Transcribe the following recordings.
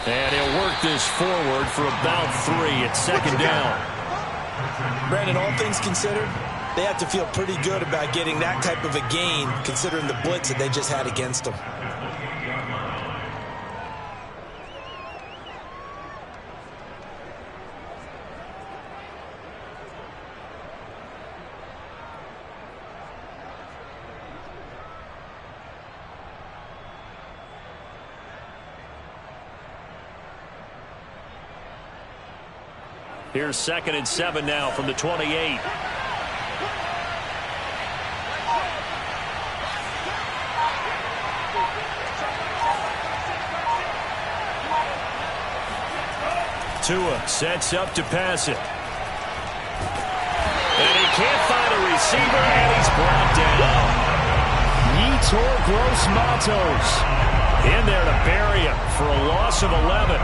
And he'll work this forward for about 3. It's second down. Brandon, all things considered, they have to feel pretty good about getting that type of a gain considering the blitz that they just had against them. Here's 2nd and 7 now from the 28. Tua sets up to pass it. And he can't find a receiver, and he's brought down. Yetur Gross-Matos in there to bury him for a loss of 11.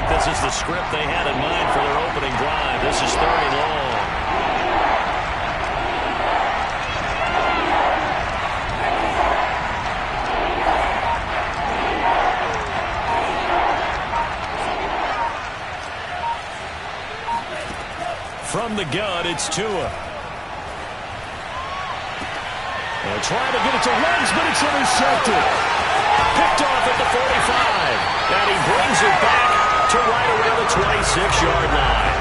This is the script they had in mind for their opening drive. This is 3rd and long. From the gun, it's Tua. They're trying to get it to Wattz, but it's intercepted. Picked off at the 45. And he brings it back to right around the 26-yard line.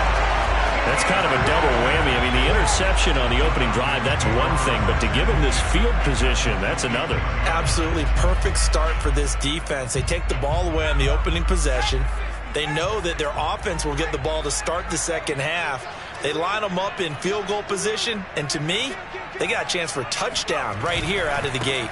That's kind of a double whammy. I mean, the interception on the opening drive, that's one thing, but to give him this field position, that's another. Absolutely perfect start for this defense. They take the ball away on the opening possession. They know that their offense will get the ball to start the second half. They line them up in field goal position, and to me, they got a chance for a touchdown right here out of the gate.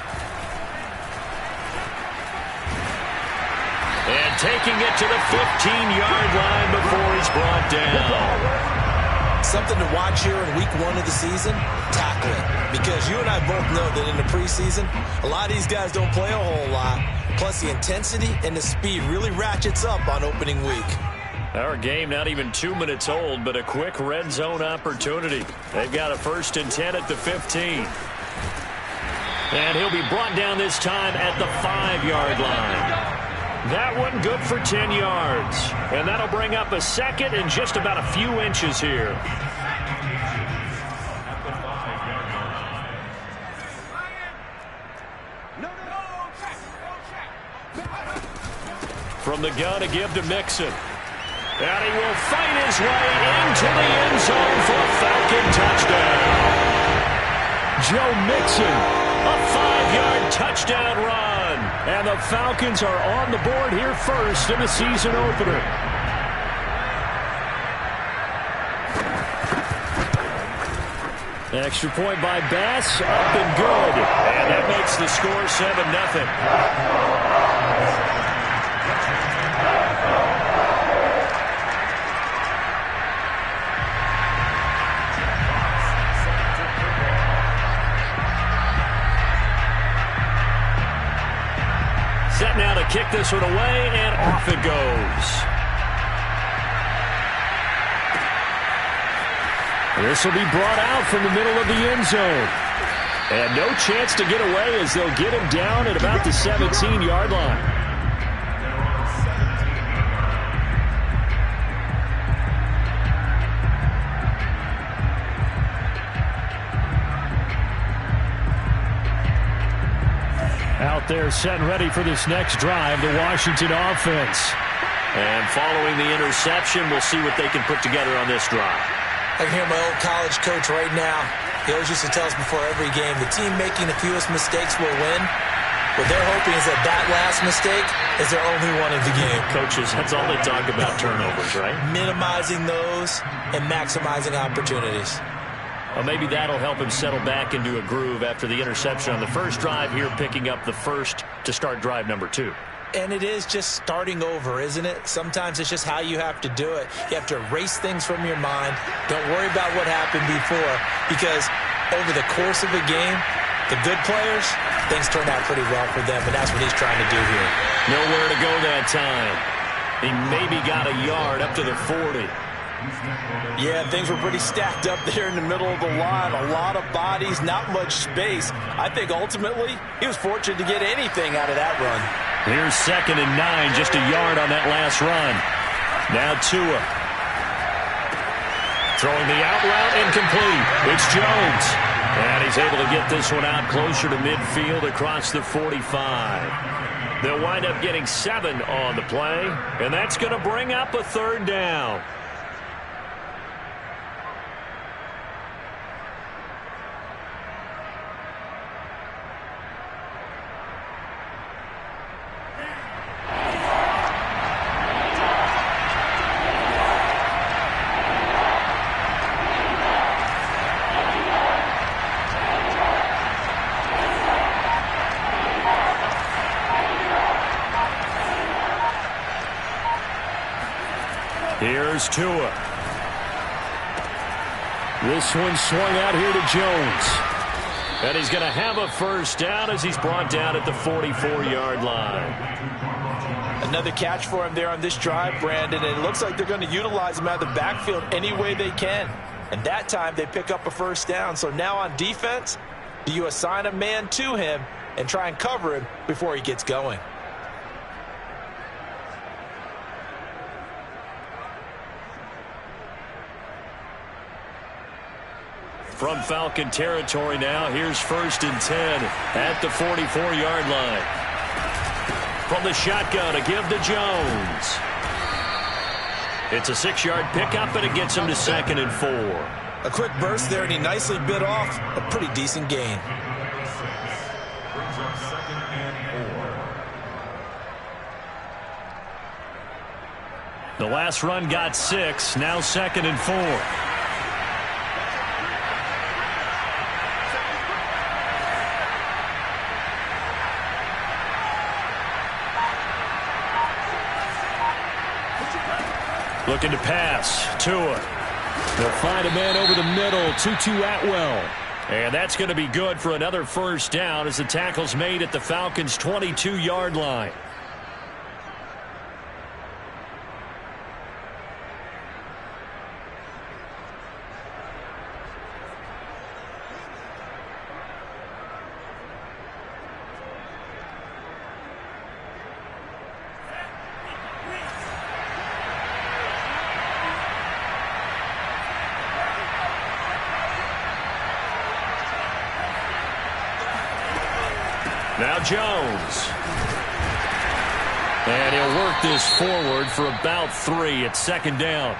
And taking it to the 15-yard line before he's brought down. Something to watch here in week 1 of the season, tackling. Because you and I both know that in the preseason, a lot of these guys don't play a whole lot. Plus the intensity and the speed really ratchets up on opening week. Our game not even 2 minutes old, but a quick red zone opportunity. They've got a 1st and 10 at the 15. And he'll be brought down this time at the 5-yard line. That one good for 10 yards. And that'll bring up a 2nd and just about a few inches here. From the gun to give to Mixon. And he will fight his way into the end zone for a Falcon touchdown. Joe Mixon, a 5-yard touchdown run. And the Falcons are on the board here first in the season opener. Extra point by Bass, up and good. And that makes the score 7-0. Set now to kick this one away, and off it goes. This will be brought out from the middle of the end zone. And no chance to get away as they'll get him down at about the 17-yard line. Out there set and ready for this next drive, the Washington offense. And following the interception, we'll see what they can put together on this drive. I can hear my old college coach right now. He always used to tell us before every game, the team making the fewest mistakes will win. What they're hoping is that that last mistake is their only one of the game. Coaches, that's all they talk about, turnovers, right? Minimizing those and maximizing opportunities. Well, maybe that'll help him settle back into a groove after the interception on the first drive here, picking up the first to start drive number 2. And it is just starting over, isn't it? Sometimes it's just how you have to do it. You have to erase things from your mind. Don't worry about what happened before, because over the course of a game, the good players, things turn out pretty well for them, and that's what he's trying to do here. Nowhere to go that time. He maybe got a yard up to the 40. Yeah, things were pretty stacked up there in the middle of the line. A lot of bodies, not much space. I think ultimately he was fortunate to get anything out of that run. Here's 2nd and 9, just a yard on that last run. Now Tua. Throwing the out route, incomplete. It's Jones. And he's able to get this one out closer to midfield across the 45. They'll wind up getting 7 on the play, and that's going to bring up a 3rd down. Here's Tua. This one swung out here to Jones. And he's going to have a 1st down as he's brought down at the 44-yard line. Another catch for him there on this drive, Brandon. And it looks like they're going to utilize him out of the backfield any way they can. And that time they pick up a 1st down. So now on defense, do you assign a man to him and try and cover him before he gets going? From Falcon territory now, here's 1st and 10 at the 44-yard line. From the shotgun, a give to Jones. It's a 6-yard pickup, and it gets him to 2nd and 4. A quick burst there, and he nicely bit off a pretty decent gain. The last run got 6, now 2nd and 4. Looking to pass. Tua. They'll find a man over the middle. Tutu Atwell. And that's going to be good for another 1st down as the tackle's made at the Falcons' 22-yard line. Now Jones. And he'll work this forward for about 3 at 2nd down.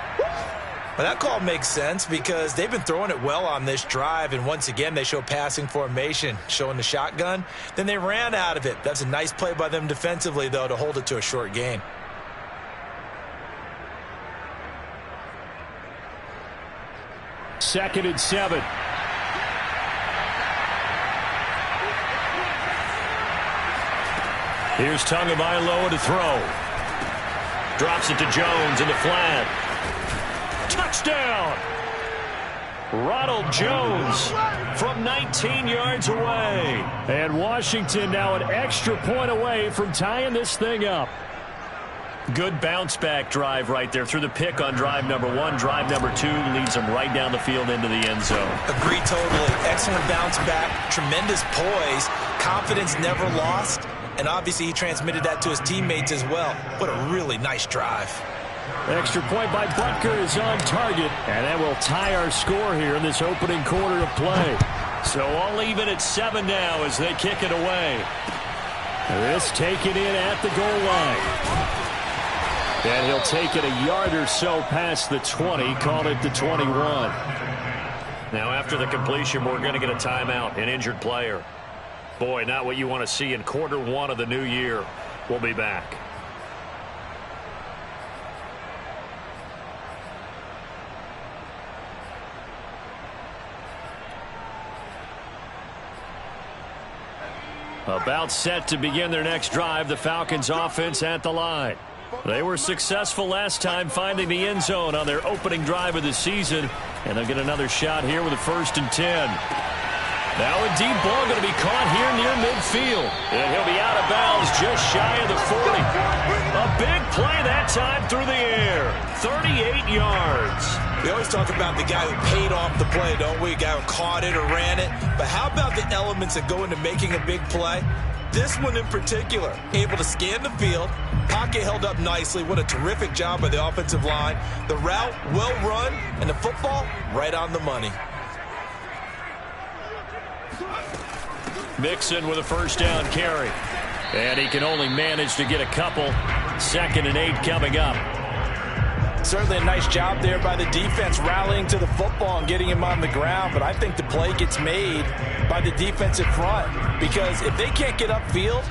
Well, that call makes sense because they've been throwing it well on this drive, and once again they show passing formation, showing the shotgun. Then they ran out of it. That's a nice play by them defensively, though, to hold it to a short gain. Second and 7. Here's Tagovailoa to throw. Drops it to Jones in the flat. Touchdown! Ronald Jones from 19 yards away. And Washington now an extra point away from tying this thing up. Good bounce-back drive right there through the pick on drive number 1. Drive number 2 leads them right down the field into the end zone. Agree totally. Excellent bounce-back. Tremendous poise. Confidence never lost. And obviously he transmitted that to his teammates as well. What a really nice drive. Extra point by Butker is on target. And that will tie our score here in this opening quarter of play. So all even at 7 now as they kick it away. This taken in at the goal line. And he'll take it a yard or so past the 20, call it the 21. Now after the completion, we're going to get a timeout, an injured player. Boy, not what you want to see in quarter 1 of the new year. We'll be back. About set to begin their next drive, the Falcons offense at the line. They were successful last time finding the end zone on their opening drive of the season, and they'll get another shot here with a 1st and 10. Now a deep ball going to be caught here near midfield. And he'll be out of bounds just shy of the 40. A big play that time through the air. 38 yards. We always talk about the guy who paid off the play, don't we? A guy who caught it or ran it. But how about the elements that go into making a big play? This one in particular, able to scan the field, pocket held up nicely. What a terrific job by the offensive line. The route, well run, and the football, right on the money. Mixon with a first down carry. And he can only manage to get a couple. 2nd and 8 coming up. Certainly a nice job there by the defense rallying to the football and getting him on the ground. But I think the play gets made by the defensive front. Because if they can't get upfield,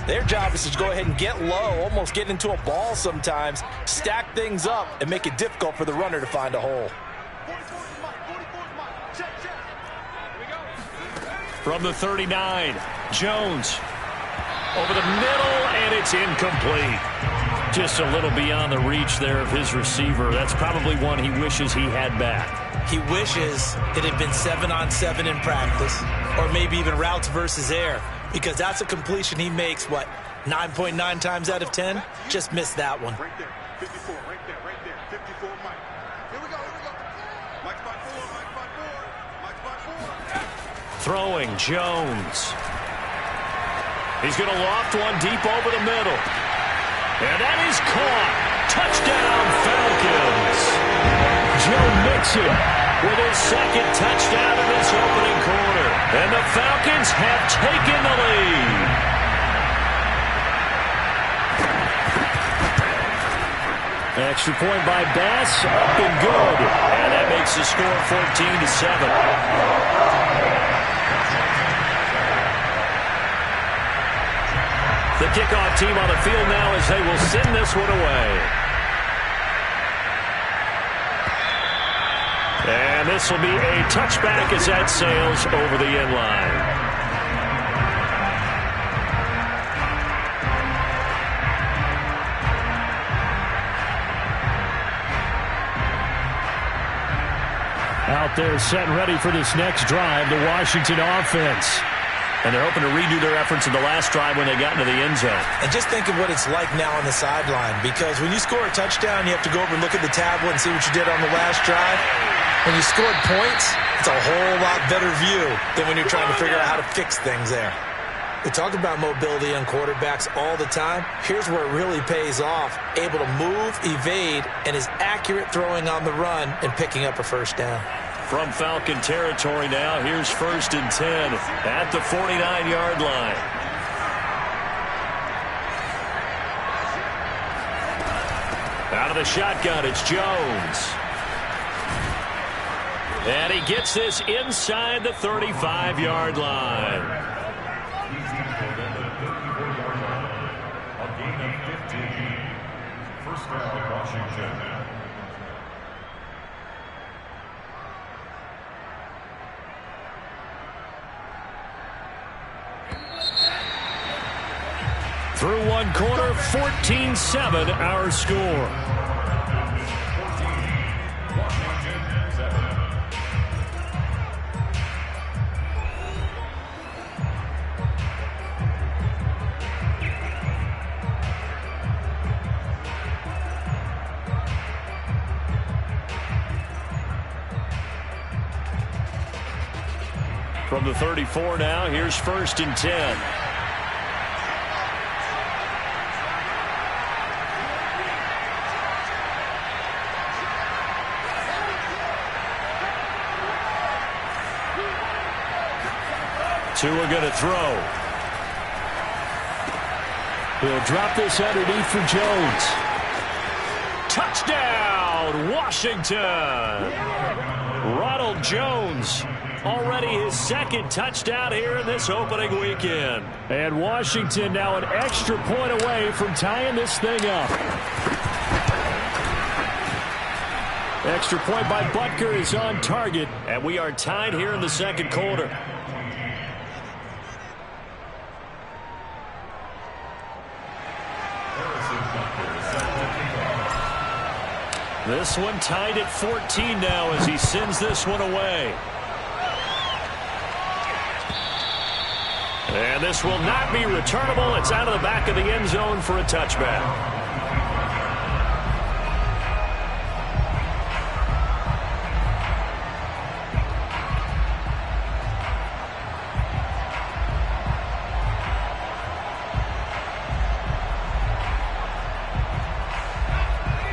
their job is to go ahead and get low, almost get into a ball sometimes, stack things up, and make it difficult for the runner to find a hole. From the 39, Jones over the middle, and it's incomplete. Just a little beyond the reach there of his receiver. That's probably one he wishes he had back. He wishes it had been 7-on-7 in practice, or maybe even routes versus air, because that's a completion he makes, 9.9 times out of 10? Just missed that one. Right there, 54, right there, 54, Mike. Here we go. Mike spot 4. Throwing, Jones. He's going to loft one deep over the middle. And that is caught. Touchdown, Falcons. Joe Mixon with his 2nd touchdown in this opening quarter. And the Falcons have taken the lead. Extra point by Bass, up and good. And that makes the score 14-7. The kickoff team on the field now as they will send this one away. And this will be a touchback as that sails over the end line. Out there set and ready for this next drive, the Washington offense. And they're hoping to redo their efforts in the last drive when they got into the end zone. And just think of what it's like now on the sideline, because when you score a touchdown, you have to go over and look at the tablet and see what you did on the last drive. When you scored points, it's a whole lot better view than when you're trying to figure out how to fix things there. We talk about mobility on quarterbacks all the time. Here's where it really pays off. Able to move, evade, and is accurate throwing on the run and picking up a first down. From Falcon territory now, here's 1st and 10 at the 49-yard line. Out of the shotgun, it's Jones. And he gets this inside the 35-yard line. A gain of 15. First down, Washington. Through one quarter, 14-7 our score. From the 34 now, here's 1st and 10. Tua going to throw. He'll drop this underneath for Jones. Touchdown, Washington. Ronald Jones, already his 2nd touchdown here in this opening weekend. And Washington now an extra point away from tying this thing up. Extra point by Butker is on target, and we are tied here in the 2nd quarter. This one tied at 14 now as he sends this one away. And this will not be returnable. It's out of the back of the end zone for a touchback.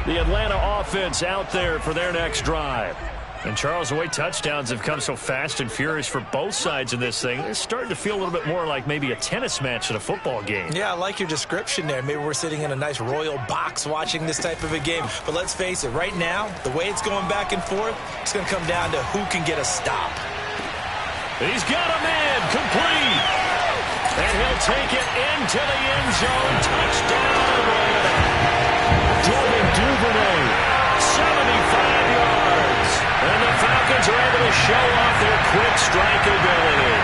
The Atlanta offense out there for their next drive. And, Charles, the way touchdowns have come so fast and furious for both sides of this thing, it's starting to feel a little bit more like maybe a tennis match at a football game. Yeah, I like your description there. Maybe we're sitting in a nice royal box watching this type of a game. But let's face it, right now, the way it's going back and forth, it's going to come down to who can get a stop. He's got a man, complete. And he'll take it into the end zone. Touchdown, Atlanta. Devin Duvernay, 75 yards. And the Falcons are able to show off their quick strike ability.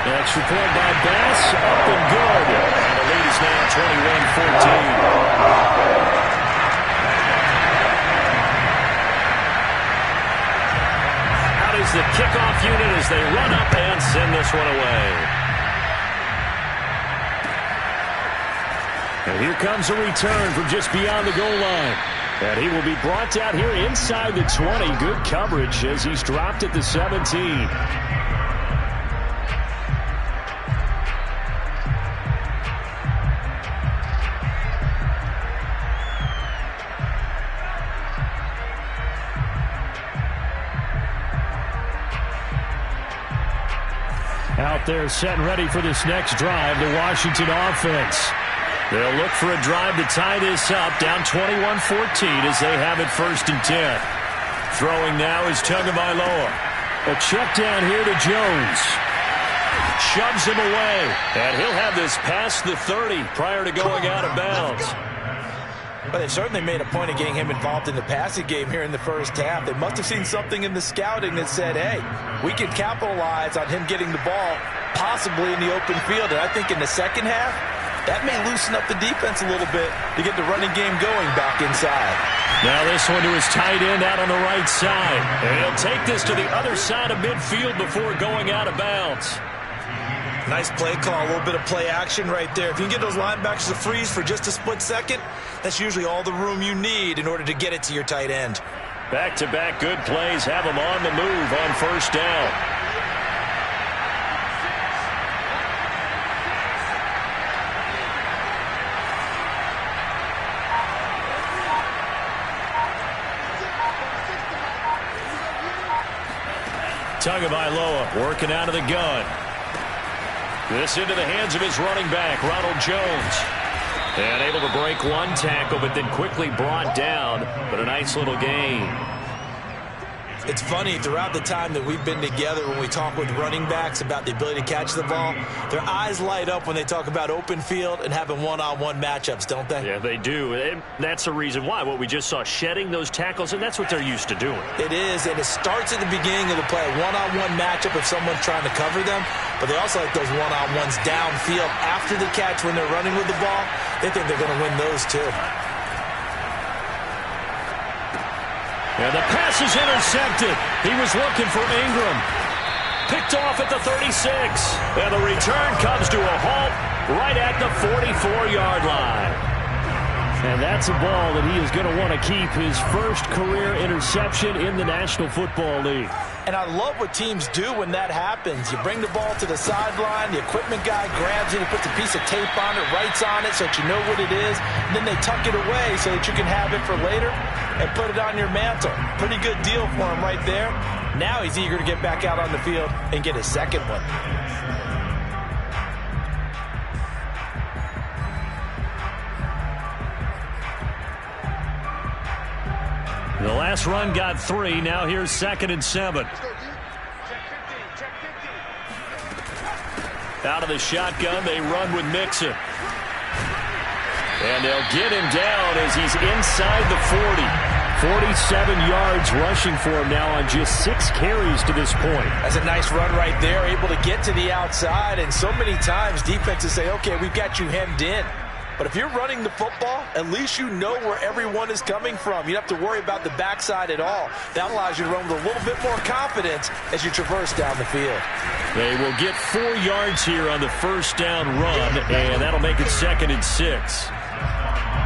Extra point by Bass, up and good. And the lead is now 21-14. Is the kickoff unit as they run up and send this one away. And here comes a return from just beyond the goal line. And he will be brought down here inside the 20. Good coverage as he's dropped at the 17. Out there set and ready for this next drive, the Washington offense. They'll look for a drive to tie this up, down 21-14 as they have it 1st and 10. Throwing now is Tagovailoa. A check down here to Jones. Shoves him away, and he'll have this past the 30 prior to going out of bounds. But they've certainly made a point of getting him involved in the passing game here in the first half. They must have seen something in the scouting that said, hey, we can capitalize on him getting the ball possibly in the open field. And I think in the second half, that may loosen up the defense a little bit to get the running game going back inside. Now this one to his tight end out on the right side. And he'll take this to the other side of midfield before going out of bounds. Nice play call, a little bit of play action right there. If you can get those linebackers to freeze for just a split second, that's usually all the room you need in order to get it to your tight end. Back-to-back good plays have them on the move on 1st down. Tagovailoa working out of the gun. This into the hands of his running back, Ronald Jones. And able to break one tackle, but then quickly brought down. But a nice little gain. It's funny, throughout the time that we've been together, when we talk with running backs about the ability to catch the ball, their eyes light up when they talk about open field and having one-on-one matchups, don't they? Yeah, they do. And that's the reason why. What we just saw, shedding those tackles, and that's what they're used to doing. It is, and it starts at the beginning of the play. A one-on-one matchup if someone's trying to cover them, but they also like those one-on-ones downfield after the catch when they're running with the ball. They think they're going to win those too. And the pass is intercepted. He was looking for Ingram. Picked off at the 36. And the return comes to a halt right at the 44-yard line. And that's a ball that he is going to want to keep, his first career interception in the National Football League. And I love what teams do when that happens. You bring the ball to the sideline, the equipment guy grabs it, he puts a piece of tape on it, writes on it so that you know what it is, and then they tuck it away so that you can have it for later and put it on your mantle. Pretty good deal for him right there. Now he's eager to get back out on the field and get his second one. The last run got 3. Now here's 2nd and 7. Out of the shotgun, they run with Mixon. And they'll get him down as he's inside the 40. 47 yards rushing for him now on just 6 carries to this point. That's a nice run right there, able to get to the outside. And so many times defenses say, okay, we've got you hemmed in. But if you're running the football, at least you know where everyone is coming from. You don't have to worry about the backside at all. That allows you to run with a little bit more confidence as you traverse down the field. They will get 4 yards here on the first down run, and that'll make it 2nd and 6.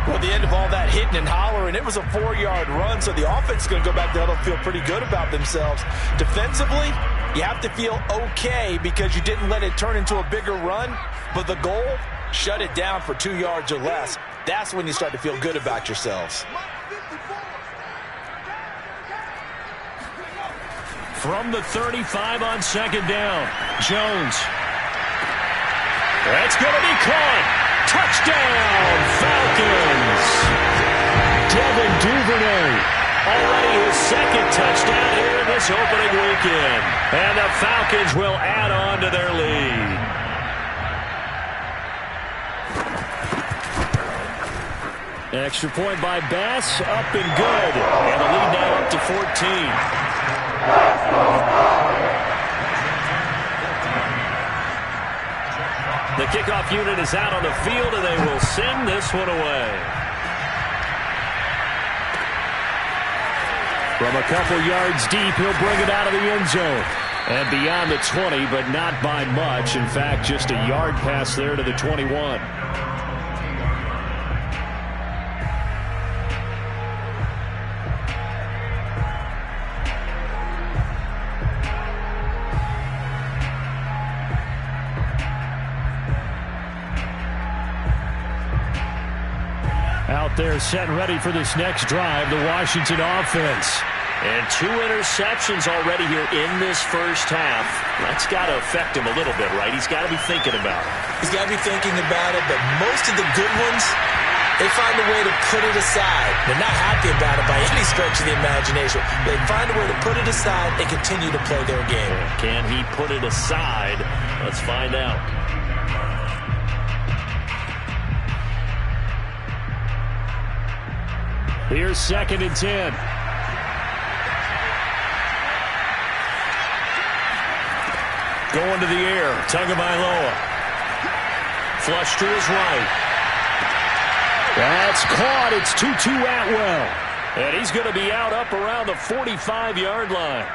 Well, at the end of all that hitting and hollering, it was a 4-yard run, so the offense is going to go back there and feel pretty good about themselves. Defensively, you have to feel okay because you didn't let it turn into a bigger run, but the goal, shut it down for 2 yards or less. That's when you start to feel good about yourselves. From the 35 on second down, Jones. That's going to be caught. Touchdown, Falcons. Devin Duvernay. Already his second touchdown here in this opening weekend. And the Falcons will add on to their lead. Extra point by Bass, up and good. And the lead now up to 14. The kickoff unit is out on the field, and they will send this one away. From a couple yards deep, he'll bring it out of the end zone. And beyond the 20, but not by much. In fact, just a yard pass there to the 21. Out there set and ready for this next drive, the Washington offense. And 2 interceptions already here in this first half. That's got to affect him a little bit, right? He's got to be thinking about it. He's got to be thinking about it, but most of the good ones, they find a way to put it aside. They're not happy about it by any stretch of the imagination. They find a way to put it aside and continue to play their game. Can he put it aside? Let's find out. Here's 2nd and 10. Going to the air. Tagovailoa. Flush to his right. That's caught. It's Tutu Atwell. And he's going to be out up around the 45-yard line.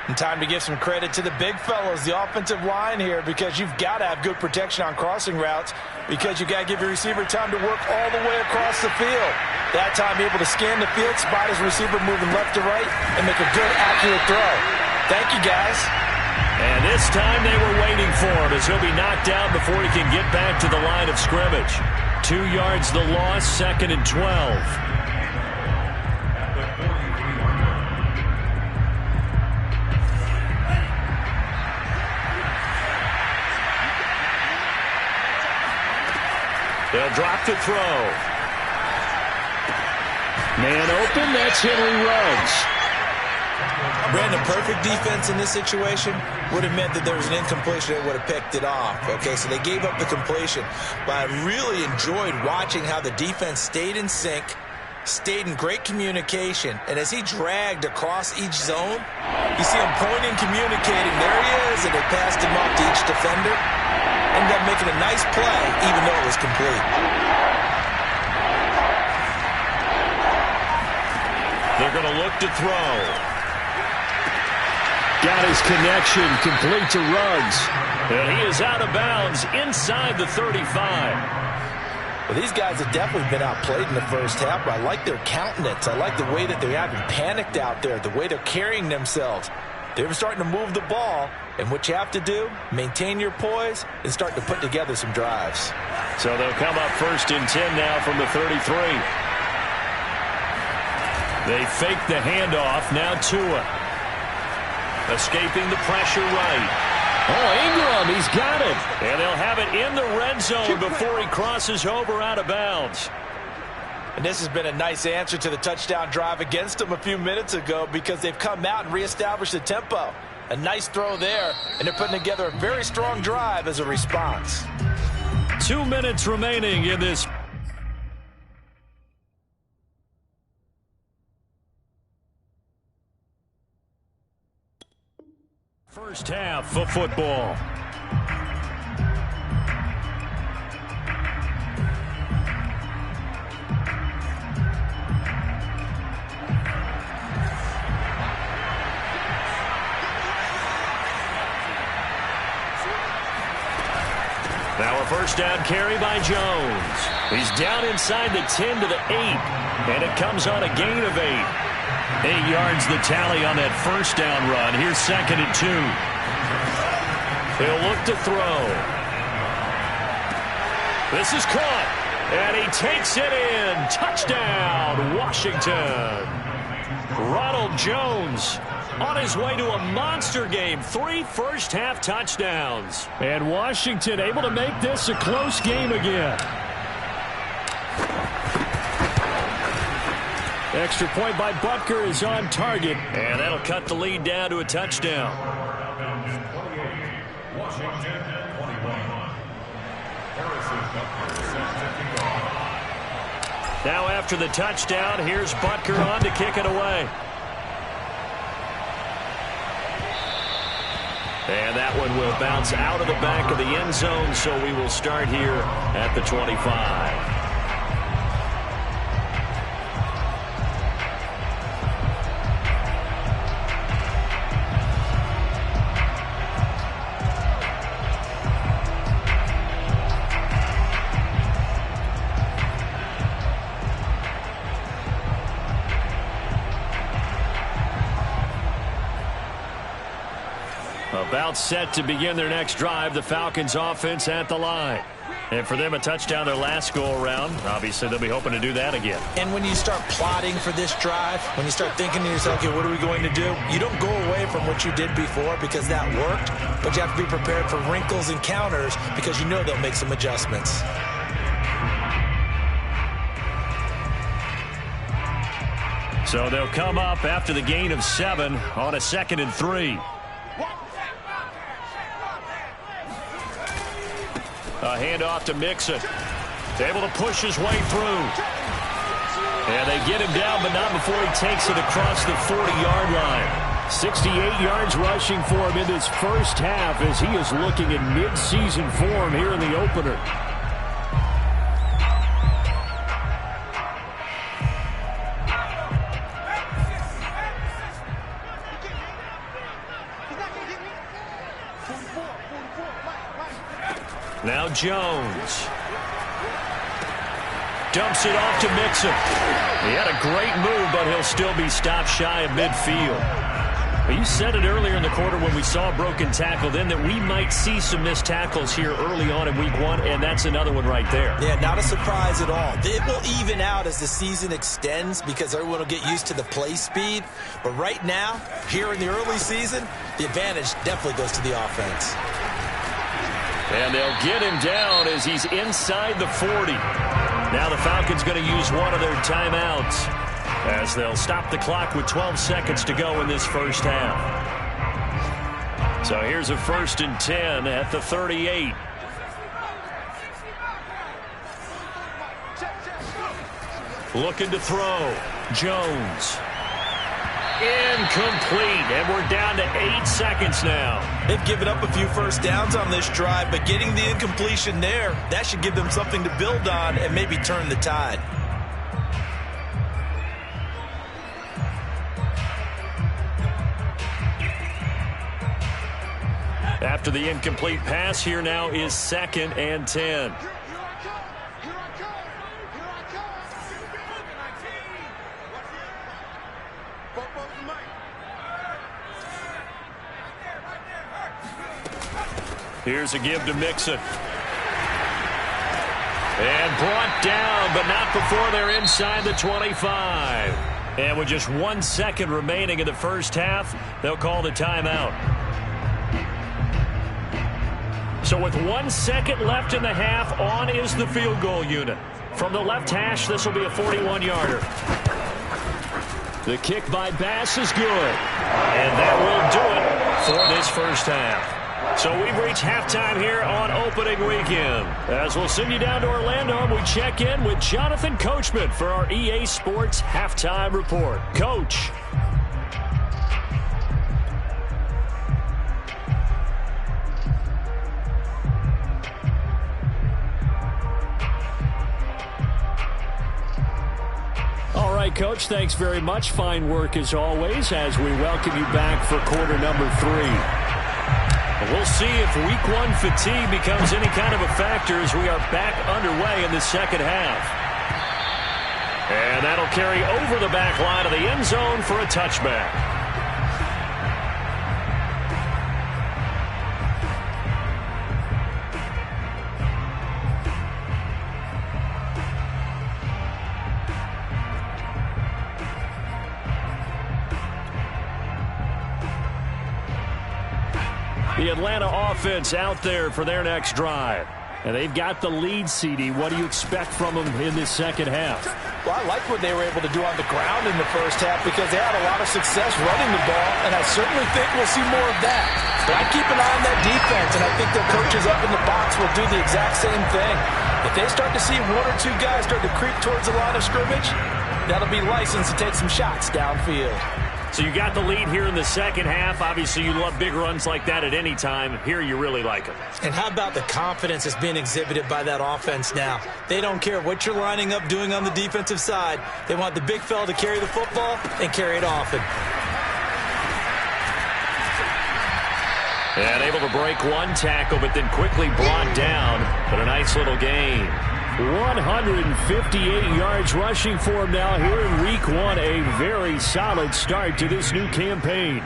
And time to give some credit to the big fellows, the offensive line here, because you've got to have good protection on crossing routes, because you've got to give your receiver time to work all the way across the field. That time able to scan the field, spot his receiver moving left to right, and make a good, accurate throw. Thank you, guys. And this time they were waiting for him as he'll be knocked down before he can get back to the line of scrimmage. 2 yards the loss, 2nd and 12. They'll drop the throw. Man open, that's Henry Ruggs. Brandon, perfect defense in this situation would have meant that there was an incompletion that would have picked it off. Okay, so they gave up the completion. But I really enjoyed watching how the defense stayed in sync, stayed in great communication, and as he dragged across each zone, you see him pointing, communicating. There he is, and they passed him off to each defender. Ended up making a nice play, even though it was complete. They're going to look to throw. Got his connection, complete to Ruggs. And he is out of bounds inside the 35. Well, these guys have definitely been outplayed in the first half, but I like their countenance. I like the way that they're having panicked out there, the way they're carrying themselves. They're starting to move the ball, and what you have to do, maintain your poise and start to put together some drives. So they'll come up 1st and 10 now from the 33. They fake the handoff, now Tua. Escaping the pressure right. Oh, Ingram, he's got it. And they'll have it in the red zone before he crosses over out of bounds. And this has been a nice answer to the touchdown drive against them a few minutes ago, because they've come out and reestablished the tempo. A nice throw there, and they're putting together a very strong drive as a response. 2 minutes remaining in this. First half of football. Now a first down carry by Jones. He's down inside the 10 to the 8, and it comes on a gain of 8. 8 yards the tally on that first down run. Here's 2nd and 2. He'll look to throw. This is caught. And he takes it in. Touchdown, Washington. Ronald Jones on his way to a monster game. 3 first-half touchdowns. And Washington able to make this a close game again. Extra point by Butker is on target. And that'll cut the lead down to a touchdown. Washington at 21. Harrison Butker set to kick off. Now after the touchdown, here's Butker on to kick it away. And that one will bounce out of the back of the end zone, so we will start here at the 25. About set to begin their next drive, the Falcons offense at the line. And for them, a touchdown their last go-around. Obviously, they'll be hoping to do that again. And when you start plotting for this drive, when you start thinking to yourself, okay, what are we going to do? You don't go away from what you did before because that worked, but you have to be prepared for wrinkles and counters because you know they'll make some adjustments. So they'll come up after the gain of 7 on a 2nd and 3. A handoff to Mixon. Able to push his way through. And they get him down, but not before he takes it across the 40-yard line. 68 yards rushing for him in this first half as he is looking in mid-season form here in the opener. Now Jones. Dumps it off to Mixon. He had a great move, but he'll still be stopped shy of midfield. But you said it earlier in the quarter when we saw a broken tackle then that we might see some missed tackles here early on in week 1, and that's another one right there. Yeah, not a surprise at all. It will even out as the season extends because everyone will get used to the play speed. But right now, here in the early season, the advantage definitely goes to the offense. And they'll get him down as he's inside the 40. Now the Falcons going to use one of their timeouts as they'll stop the clock with 12 seconds to go in this first half. So here's a 1st and 10 at the 38. Looking to throw. Jones. Incomplete, and we're down to 8 seconds now. They've given up a few first downs on this drive, but getting the incompletion there, that should give them something to build on and maybe turn the tide. After the incomplete pass, here now is 2nd and 10. Here's a give to Mixon. And brought down, but not before they're inside the 25. And with just 1 second remaining in the first half, they'll call the timeout. So with 1 second left in the half, on is the field goal unit. From the left hash, this will be a 41-yarder. The kick by Bass is good. And that will do it for this first half. So we've reached halftime here on opening weekend. As we'll send you down to Orlando, we check in with Jonathan Coachman for our EA Sports Halftime Report. Coach. All right, Coach, thanks very much. Fine work as always as we welcome you back for quarter number 3. We'll see if week 1 fatigue becomes any kind of a factor as we are back underway in the second half. And that'll carry over the back line of the end zone for a touchback. The Atlanta offense out there for their next drive. And they've got the lead, CD. What do you expect from them in this second half? Well, I like what they were able to do on the ground in the first half because they had a lot of success running the ball, and I certainly think we'll see more of that. But I keep an eye on that defense, and I think their coaches up in the box will do the exact same thing. If they start to see one or two guys start to creep towards the line of scrimmage, that'll be licensed to take some shots downfield. So you got the lead here in the second half. Obviously, you love big runs like that at any time. Here you really like them. And how about the confidence that's being exhibited by that offense now? They don't care what you're lining up doing on the defensive side. They want the big fella to carry the football and carry it often. And able to break one tackle, but then quickly brought down. But a nice little gain. 158 yards rushing for him now here in week one. A very solid start to this new campaign.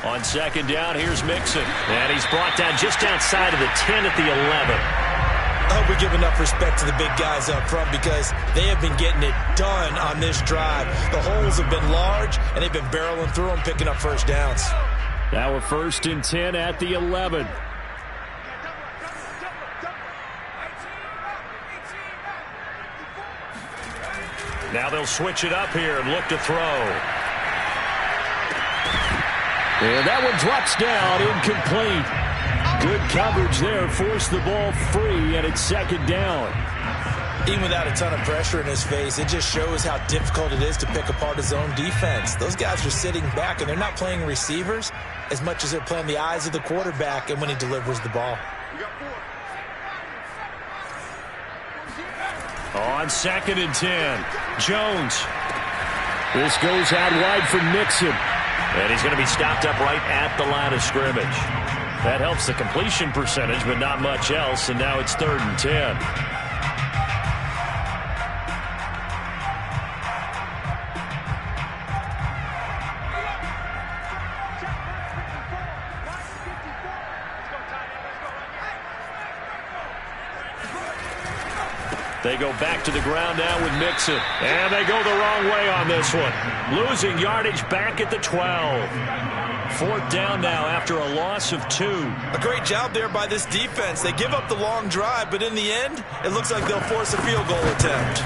On second down, here's Mixon. And he's brought down just outside of the 10 at the 11. I hope we give enough respect to the big guys up front because they have been getting it done on this drive. The holes have been large, and they've been barreling through them, picking up first downs. Now we're 1st and 10 at the 11. Now they'll switch it up here and look to throw. And that one drops down, incomplete. Good coverage there, forced the ball free, and it's second down. Even without a ton of pressure in his face, it just shows how difficult it is to pick apart his own defense. Those guys are sitting back, and they're not playing receivers as much as they're playing the eyes of the quarterback and when he delivers the ball. On 2nd and 10, Jones. This goes out wide for Mixon. And he's going to be stopped up right at the line of scrimmage. That helps the completion percentage, but not much else. And now it's 3rd and 10. They go back to the ground now with Mixon. And they go the wrong way on this one. Losing yardage back at the 12. 4th down now after a loss of 2. A great job there by this defense. They give up the long drive, but in the end, it looks like they'll force a field goal attempt.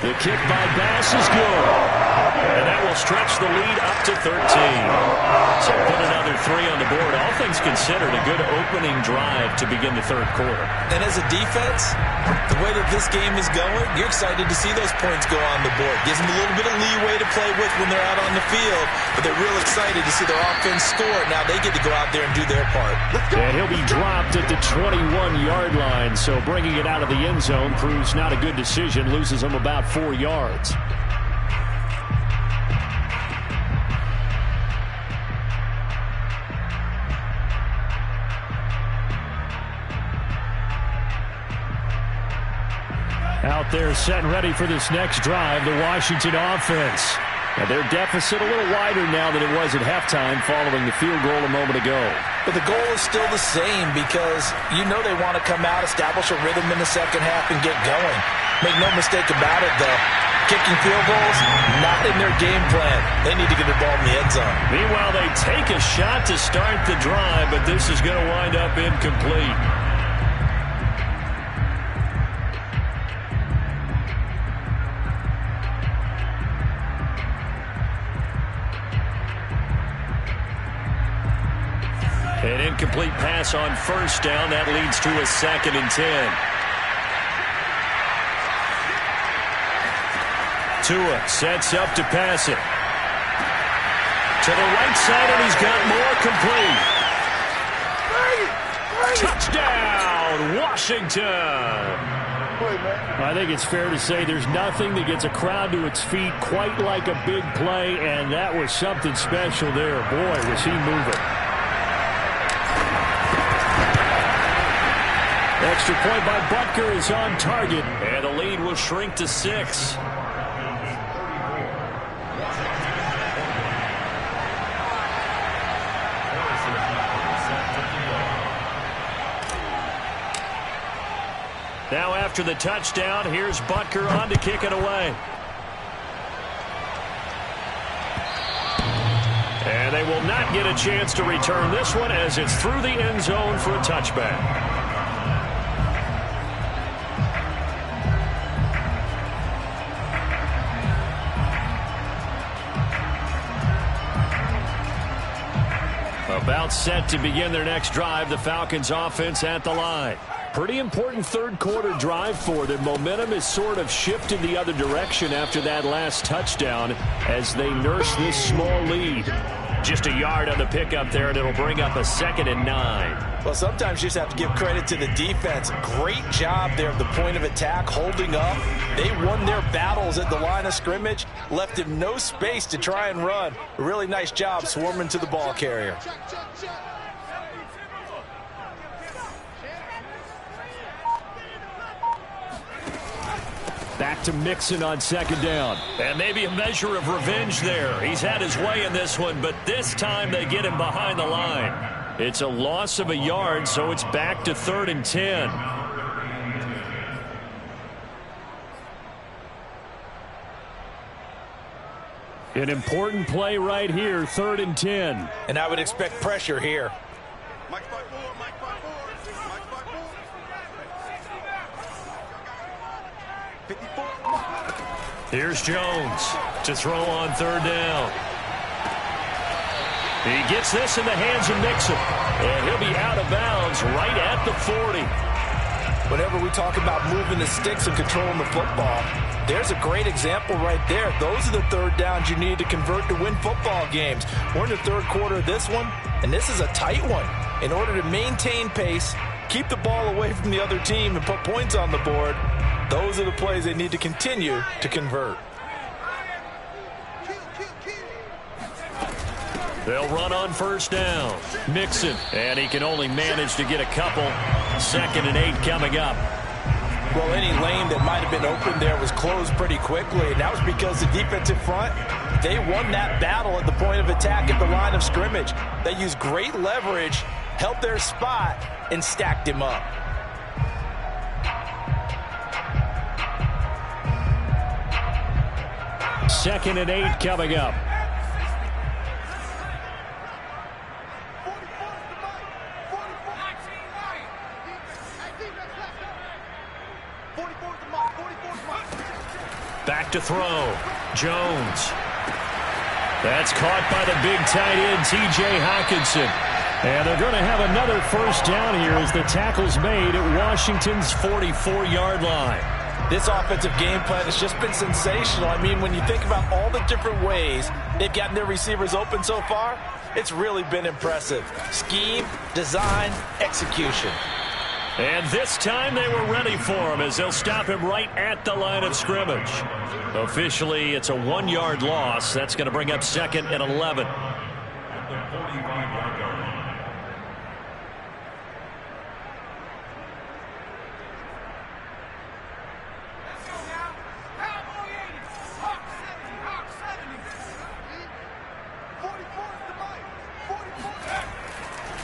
The kick by Bass is good. And that will stretch the lead up to 13. So put another 3 on the board. All things considered, a good opening drive to begin the 3rd quarter. And as a defense, the way that this game is going, you're excited to see those points go on the board. Gives them a little bit of leeway to play with when they're out on the field, but they're real excited to see their offense score. Now they get to go out there and do their part. And he'll be dropped at the 21-yard line, so bringing it out of the end zone proves not a good decision. Loses him about 4 yards. Out there set and ready for this next drive, the Washington offense. And their deficit a little wider now than it was at halftime following the field goal a moment ago. But the goal is still the same because you know they want to come out, establish a rhythm in the second half, and get going. Make no mistake about it, though. Kicking field goals, not in their game plan. They need to get the ball in the end zone. Meanwhile, they take a shot to start the drive, but this is going to wind up incomplete. An incomplete pass on 1st down. That leads to a 2nd and 10. Tua sets up to pass it. To the right side, and he's got more complete. Touchdown, Washington. I think it's fair to say there's nothing that gets a crowd to its feet quite like a big play, and that was something special there. Boy, was he moving. Extra point by Butker is on target, and the lead will shrink to 6. Now after the touchdown, here's Butker on to kick it away. And And they will not get a chance to return this one as it's through the end zone for a touchback. About set to begin their next drive, the Falcons offense at the line. Pretty important third quarter drive for them. Momentum is sort of shifted the other direction after that last touchdown as they nurse this small lead. Just a yard on the pickup there, and it'll bring up a 2nd and 9. Well, sometimes you just have to give credit to the defense. Great job there at the point of attack, holding up. They won their battles at the line of scrimmage, left him no space to try and run. A really nice job swarming to the ball carrier. Back to Mixon on 2nd down. And maybe a measure of revenge there. He's had his way in this one, but this time they get him behind the line. It's a loss of a yard, so it's back to 3rd and 10. An important play right here, 3rd and 10. And I would expect pressure here. Mike 5-4, Mike 5-4, Mike 5-4. 54. Here's Jones to throw on 3rd down. He gets this in the hands of Mixon, and he'll be out of bounds right at the 40. Whenever we talk about moving the sticks and controlling the football, there's a great example right there. Those are the 3rd downs you need to convert to win football games. We're in the 3rd quarter of this one, and this is a tight one. In order to maintain pace, keep the ball away from the other team, and put points on the board, those are the plays they need to continue to convert. They'll run on 1st down. Mixon, and he can only manage to get a couple. 2nd and 8 coming up. Well, any lane that might have been open there was closed pretty quickly, and that was because the defensive front, they won that battle at the point of attack at the line of scrimmage. They used great leverage, held their spot, and stacked him up. Second and 8 coming up. Back to throw. Jones. That's caught by the big tight end, T.J. Hockenson. And they're going to have another 1st down here as the tackle's made at Washington's 44-yard line. This offensive game plan has just been sensational. I mean, when you think about all the different ways they've gotten their receivers open so far, it's really been impressive. Scheme, design, execution. And this time they were ready for him as they'll stop him right at the line of scrimmage. Officially, it's a 1-yard loss. That's going to bring up 2nd and 11. At the 45-yard line.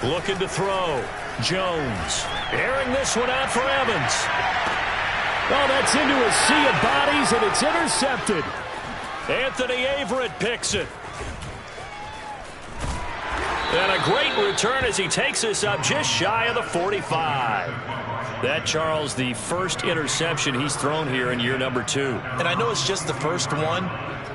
Looking to throw. Jones airing this one out for Evans. Oh, that's into a sea of bodies, and it's intercepted. Anthony Averett picks it. And a great return as he takes this up just shy of the 45. That, Charles, the first interception he's thrown here in year number 2. And I know it's just the first one,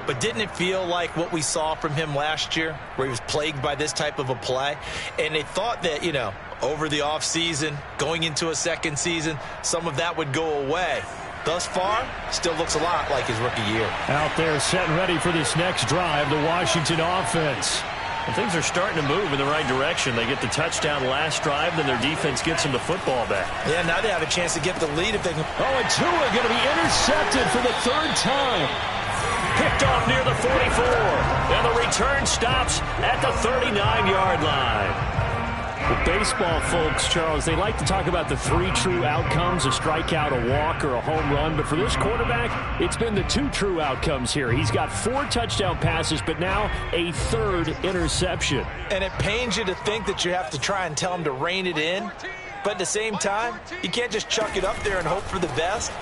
but didn't it feel like what we saw from him last year, where he was plagued by this type of a play? And they thought that, you know, over the offseason, going into a second season, some of that would go away. Thus far, still looks a lot like his rookie year. Out there set and ready for this next drive, the Washington offense. And things are starting to move in the right direction. They get the touchdown last drive, then their defense gets them the football back. Yeah, now they have a chance to get the lead if they can. Oh, and Tua going to be intercepted for the 3rd time. Picked off near the 44. And the return stops at the 39-yard line. The baseball folks, Charles, they like to talk about the 3 true outcomes, a strikeout, a walk, or a home run. But for this quarterback, it's been the 2 true outcomes here. He's got 4 touchdown passes, but now a 3rd interception. And it pains you to think that you have to try and tell him to rein it in. But at the same time, you can't just chuck it up there and hope for the best.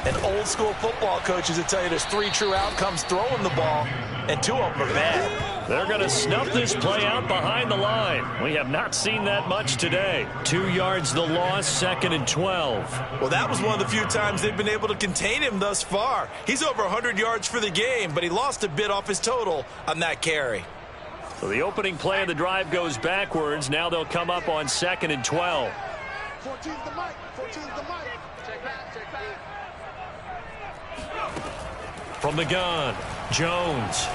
And old school football coaches will tell you there's 3 true outcomes throwing the ball. and 2 of them are bad. They're going to snuff this play out behind the line. We have not seen that much today. 2 yards the loss, 2nd and 12. Well, that was one of the few times they've been able to contain him thus far. He's over 100 yards for the game, but he lost a bit off his total on that carry. So the opening play of the drive goes backwards. Now they'll come up on 2nd and 12. 14's the mic. 14's the mic. Check back. Check back. From the gun, Jones.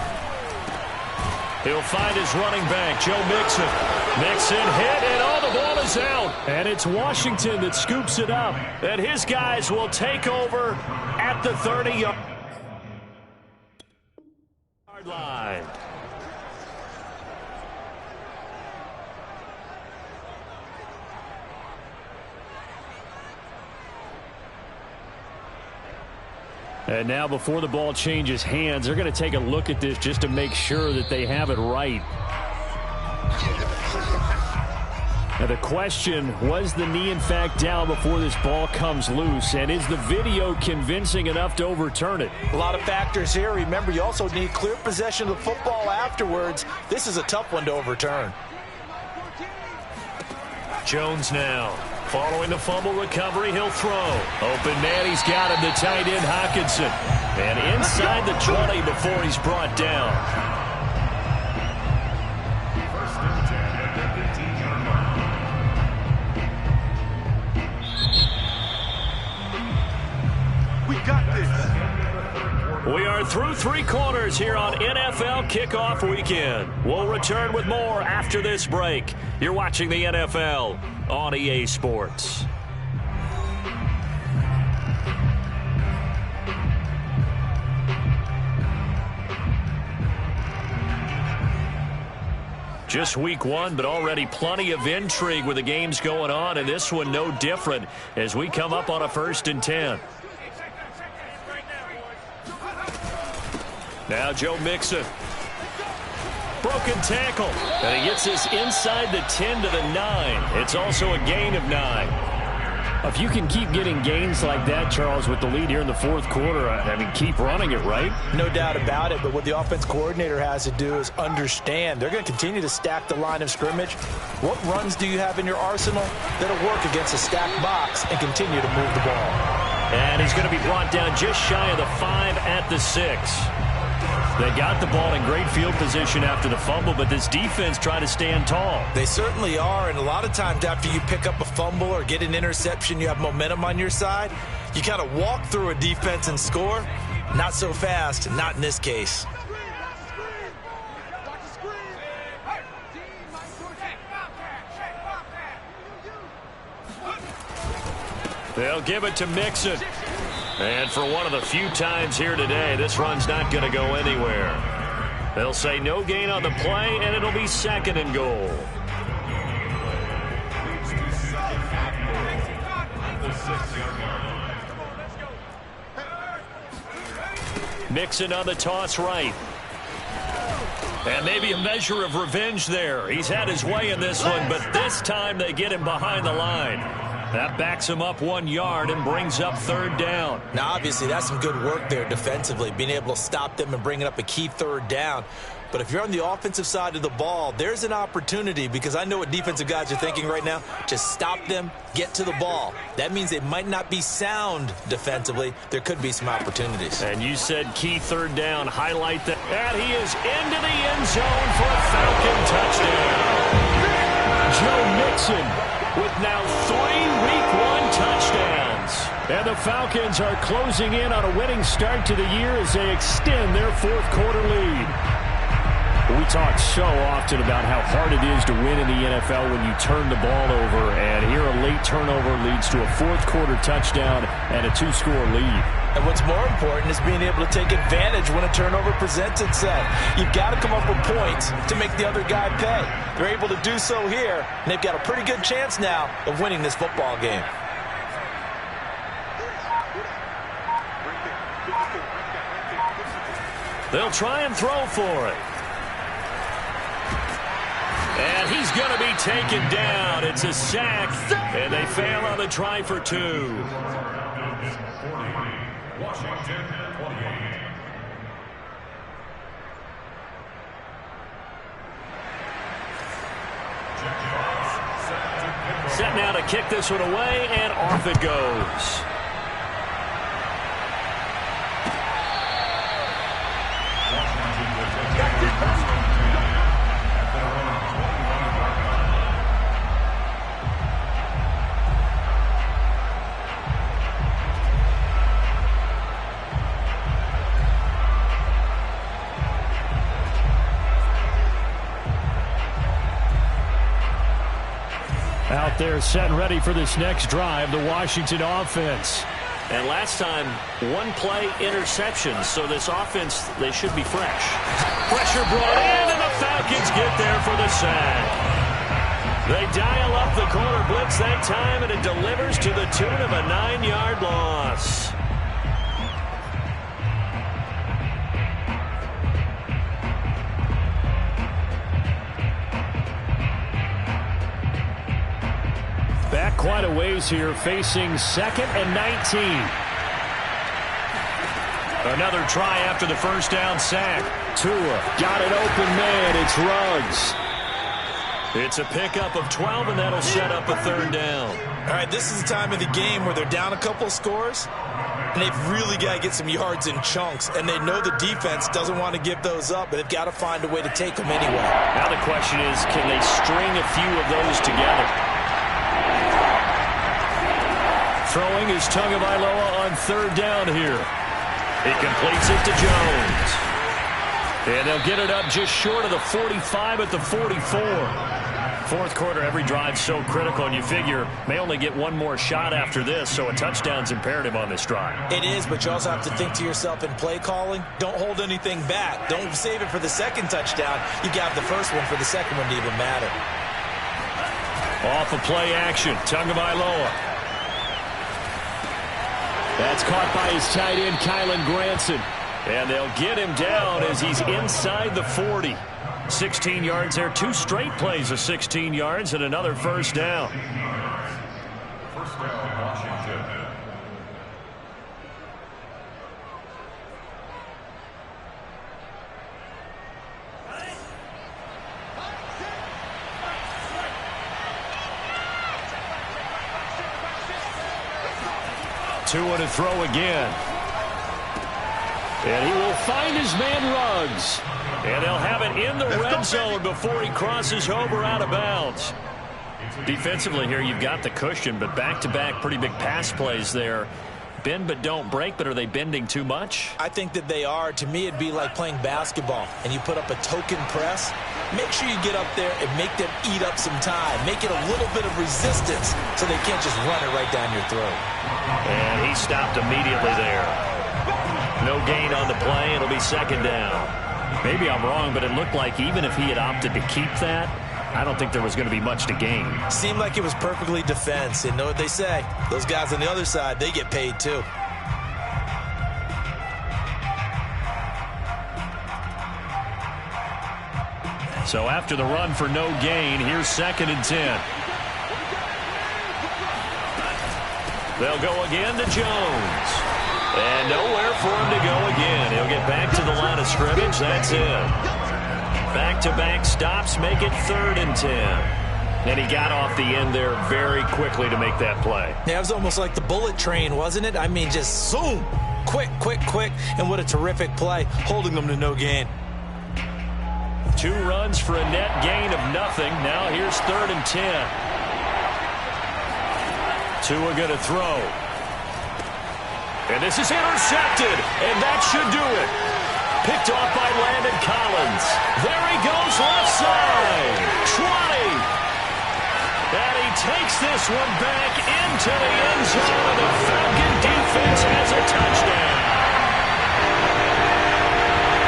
He'll find his running back, Joe Mixon. Mixon hit, and the ball is out. And it's Washington that scoops it up. And his guys will take over at the 30-yard line. And now before the ball changes hands, they're going to take a look at this just to make sure that they have it right. Now the question, was the knee in fact down before this ball comes loose? And is the video convincing enough to overturn it? A lot of factors here. Remember, you also need clear possession of the football afterwards. This is a tough one to overturn. Jones now. Following the fumble recovery, he'll throw. Open man, he's got him, the tight end, Hockenson. And inside the 20 before he's brought down. First and 10 at the 15-yard line. We got this. We are through 3 quarters here on NFL Kickoff Weekend. We'll return with more after this break. You're watching the NFL on EA Sports. Just week 1, but already plenty of intrigue with the games going on, and this one no different as we come up on a 1st and 10. Now Joe Mixon. Broken tackle. And he gets this inside the 10 to the 9. It's also a gain of 9. If you can keep getting gains like that, Charles, with the lead here in the 4th quarter, I mean, keep running it, right? No doubt about it, but what the offense coordinator has to do is understand. They're going to continue to stack the line of scrimmage. What runs do you have in your arsenal that'll work against a stacked box and continue to move the ball? And he's going to be brought down just shy of the 5 at the 6. They got the ball in great field position after the fumble, but this defense tried to stand tall. They certainly are, and a lot of times after you pick up a fumble or get an interception, you have momentum on your side. You kind of walk through a defense and score. Not so fast, not in this case. They'll give it to Mixon. And for one of the few times here today, this run's not going to go anywhere. They'll say no gain on the play, and it'll be 2nd and goal. Mixon on the toss right. And maybe a measure of revenge there. He's had his way in this one, but this time they get him behind the line. That backs him up 1 yard and brings up 3rd down. Now, obviously, that's some good work there defensively, being able to stop them and bringing up a key 3rd down. But if you're on the offensive side of the ball, there's an opportunity, because I know what defensive guys are thinking right now. Just stop them, get to the ball. That means they might not be sound defensively. There could be some opportunities. And you said key 3rd down. Highlight that. And he is into the end zone for a Falcon touchdown. Joe Mixon with now 3 Week 1 touchdowns. And the Falcons are closing in on a winning start to the year as they extend their 4th quarter lead. We talk so often about how hard it is to win in the NFL when you turn the ball over, and here a late turnover leads to a 4th quarter touchdown and a 2-score lead. And what's more important is being able to take advantage when a turnover presents itself. You've got to come up with points to make the other guy pay. They're able to do so here, and they've got a pretty good chance now of winning this football game. They'll try and throw for it. And he's going to be taken down. It's a sack, and they fail on the try for 2. Washington 28. set now to kick this one away, and off it goes. Out there set and ready for this next drive, the Washington offense. And last time, one play interception, so this offense, they should be fresh. Pressure brought in, and the Falcons get there for the sack. They dial up the corner blitz that time, and it delivers to the tune of a 9-yard loss. Back quite a ways here, facing 2nd and 19. Another try after the first down sack. Tua got an open man. It's Ruggs. It's a pickup of 12, and that'll set up a 3rd down. All right, this is the time of the game where they're down a couple of scores, and they've really got to get some yards in chunks, and they know the defense doesn't want to give those up, but they've got to find a way to take them anyway. Now the question is, can they string a few of those together? Throwing is Tagovailoa on 3rd down here. He completes it to Jones. And they'll get it up just short of the 45 at the 44. Fourth quarter, every drive so critical, and you figure may only get one more shot after this, so a touchdown's imperative on this drive. It is, but you also have to think to yourself in play calling, don't hold anything back. Don't save it for the second touchdown. You got the first one for the second one to even matter. Off of play action, Tagovailoa. That's caught by his tight end, Kylen Granson. And they'll get him down as he's inside the 40. 16 yards there. 2 straight plays of 16 yards and another first down. First down, Washington. Tua to throw again. And he will find his man Ruggs. And they'll have it in the red zone before he crosses over out of bounds. Defensively here, you've got the cushion, but back-to-back pretty big pass plays there. Bend but don't break, but are they bending too much? I think that they are. To me, it'd be like playing basketball, and you put up a token press. Make sure you get up there and make them eat up some time. Make it a little bit of resistance so they can't just run it right down your throat. And he stopped immediately there. No gain on the play. It'll be 2nd down. Maybe I'm wrong, but it looked like even if he had opted to keep that, I don't think there was going to be much to gain. Seemed like it was perfectly defense. And know what they say? Those guys on the other side, they get paid too. So after the run for no gain, here's 2nd and 10. They'll go again to Jones. And nowhere for him to go again. He'll get back to the line of scrimmage. That's it. Back-to-back stops make it 3rd and 10. And he got off the end there very quickly to make that play. Yeah, it was almost like the bullet train, wasn't it? I mean, just zoom. Quick, quick, quick. And what a terrific play, holding them to no gain. 2 runs for a net gain of nothing. Now here's 3rd and 10. Tua going to throw. And this is intercepted. And that should do it. Picked off by Landon Collins. There he goes left side. 20. And he takes this one back into the end zone. The Falcon defense has a touchdown.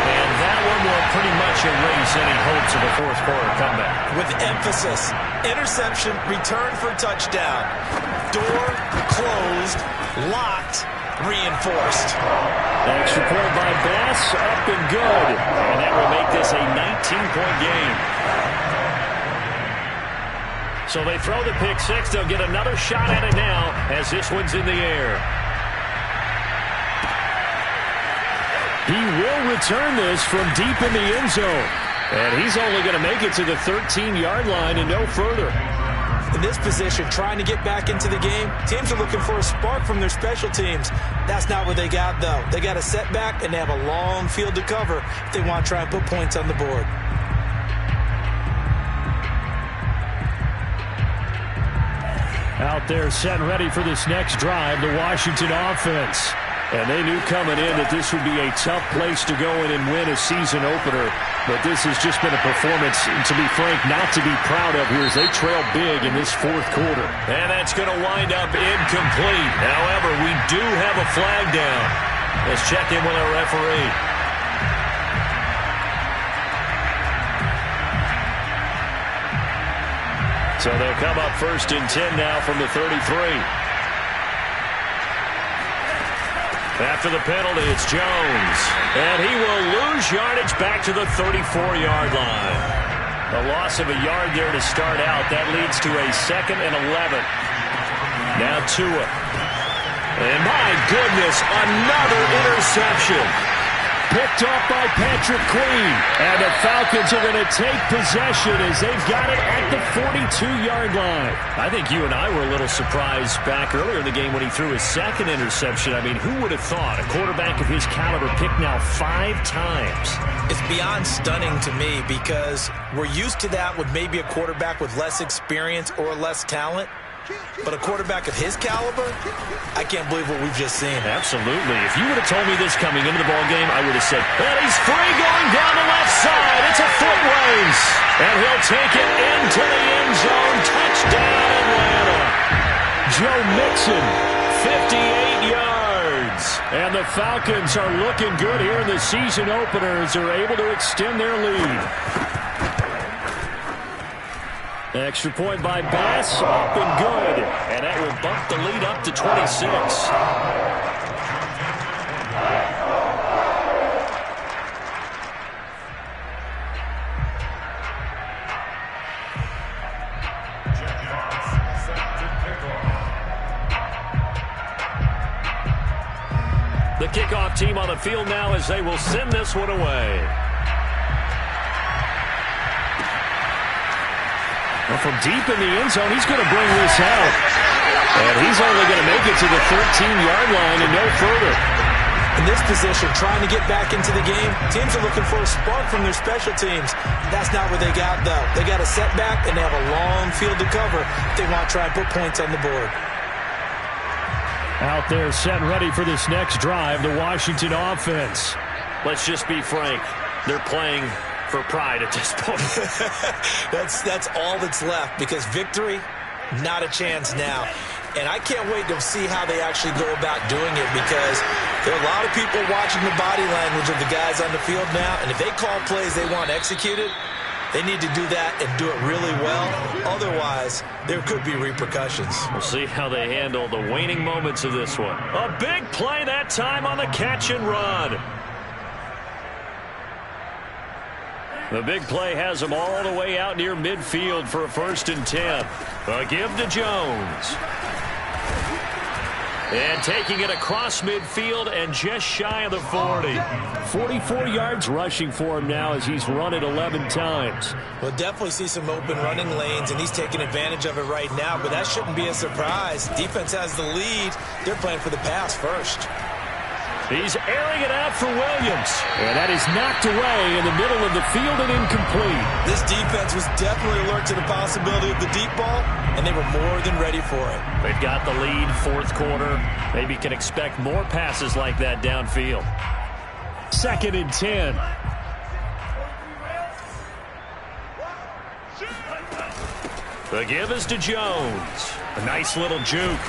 And that one will pretty much erase any hopes of a fourth quarter comeback. With emphasis. Interception, return for touchdown. Door closed, locked, reinforced. Extra point by Bass, up and good. And that will make this a 19-point game. So they throw the pick 6. They'll get another shot at it now as this one's in the air. He will return this from deep in the end zone. And he's only going to make it to the 13-yard line and no further. In this position, trying to get back into the game, teams are looking for a spark from their special teams. That's not what they got, though. They got a setback, and they have a long field to cover if they want to try and put points on the board. Out there set and ready for this next drive, the Washington offense. And they knew coming in that this would be a tough place to go in and win a season opener. But this has just been a performance, to be frank, not to be proud of here as they trail big in this fourth quarter. And that's going to wind up incomplete. However, we do have a flag down. Let's check in with our referee. So they'll come up 1st and 10 now from the 33. After the penalty, it's Jones. And he will lose yardage back to the 34-yard line. A loss of a yard there to start out. That leads to a 2nd and 11. Now Tua. And my goodness, another interception. Picked off by Patrick Queen. And the Falcons are going to take possession as they've got it at the 42-yard line. I think you and I were a little surprised back earlier in the game when he threw his 2nd interception. I mean, who would have thought a quarterback of his caliber picked now 5 times? It's beyond stunning to me because we're used to that with maybe a quarterback with less experience or less talent. But a quarterback of his caliber, I can't believe what we've just seen. Absolutely. If you would have told me this coming into the ballgame, I would have said, and he's free going down the left side. It's a foot race. And he'll take it into the end zone. Touchdown, Atlanta. Joe Mixon, 58 yards. And the Falcons are looking good here in the season opener as they're able to extend their lead. Extra point by Bass, up and good. And that will bump the lead up to 26. The kickoff team on the field now as they will send this one away. From deep in the end zone, he's going to bring this out. And he's only going to make it to the 13-yard line and no further. In this position, trying to get back into the game, teams are looking for a spark from their special teams. That's not what they got, though. They got a setback, and they have a long field to cover if they want to try and put points on the board. Out there set and ready for this next drive, the Washington offense. Let's just be frank. They're playing for pride at this point. That's all that's left because victory, not a chance now. And I can't wait to see how they actually go about doing it because there are a lot of people watching the body language of the guys on the field now. And if they call plays they want executed, they need to do that and do it really well. Otherwise, there could be repercussions. We'll see how they handle the waning moments of this one. A big play that time on the catch and run. The big play has them all the way out near midfield for a 1st and 10. A give to Jones. And taking it across midfield and just shy of the 40. 44 yards rushing for him now as he's run it 11 times. We'll definitely see some open running lanes, and he's taking advantage of it right now, but that shouldn't be a surprise. Defense has the lead. They're playing for the pass first. He's airing it out for Williams. And that is knocked away in the middle of the field and incomplete. This defense was definitely alert to the possibility of the deep ball, and they were more than ready for it. They've got the lead, 4th quarter. Maybe can expect more passes like that downfield. 2nd and 10. The give is to Jones. A nice little juke.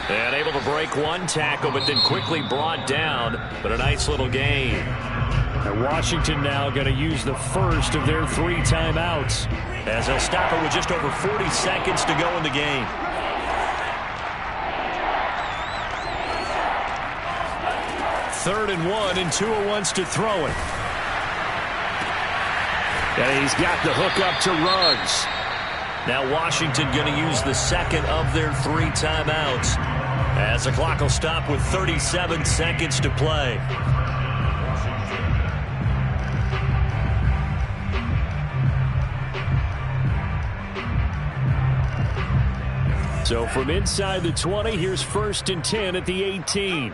And able to break one tackle, but then quickly brought down. But a nice little gain. And Washington now going to use the first of their 3 timeouts, as they'll stop it with just over 40 seconds to go in the game. Third and 1, and Tua wants to throw it. And he's got the hook up to Ruggs. Now Washington going to use the 2nd of their 3 timeouts, as the clock will stop with 37 seconds to play. So from inside the 20, here's 1st and 10 at the 18.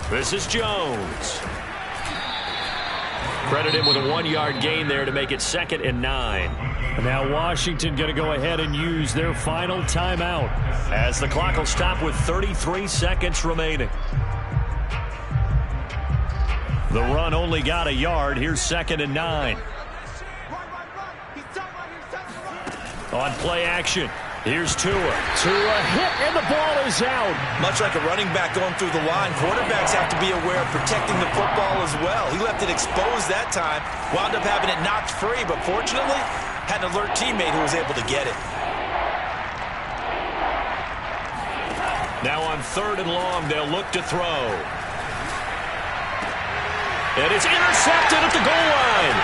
This is Jones. Credit him with a 1-yard gain there to make it 2nd and 9. Now Washington going to go ahead and use their final timeout as the clock will stop with 33 seconds remaining. The run only got a yard. Here's 2nd and 9. On play action, here's Tua. Tua hit, and the ball is out. Much like a running back going through the line, quarterbacks have to be aware of protecting the football as well. He left it exposed that time, wound up having it knocked free, but fortunately, had an alert teammate who was able to get it. Now on 3rd and long, they'll look to throw. And it's intercepted at the goal line.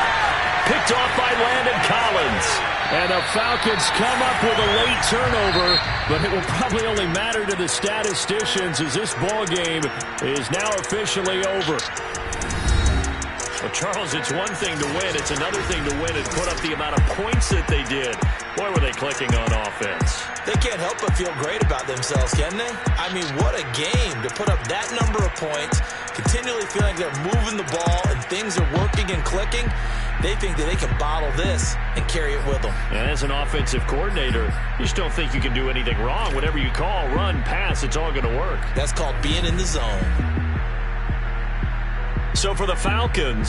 Picked off by Landon Collins. And the Falcons come up with a late turnover, but it will probably only matter to the statisticians as this ball game is now officially over. Well, Charles, it's one thing to win. It's another thing to win and put up the amount of points that they did. Boy, were they clicking on offense. They can't help but feel great about themselves, can they? I mean, what a game to put up that number of points, continually feeling like they're moving the ball and things are working and clicking. They think that they can bottle this and carry it with them. And as an offensive coordinator, you just don't think you can do anything wrong. Whatever you call, run, pass, it's all going to work. That's called being in the zone. So for the Falcons,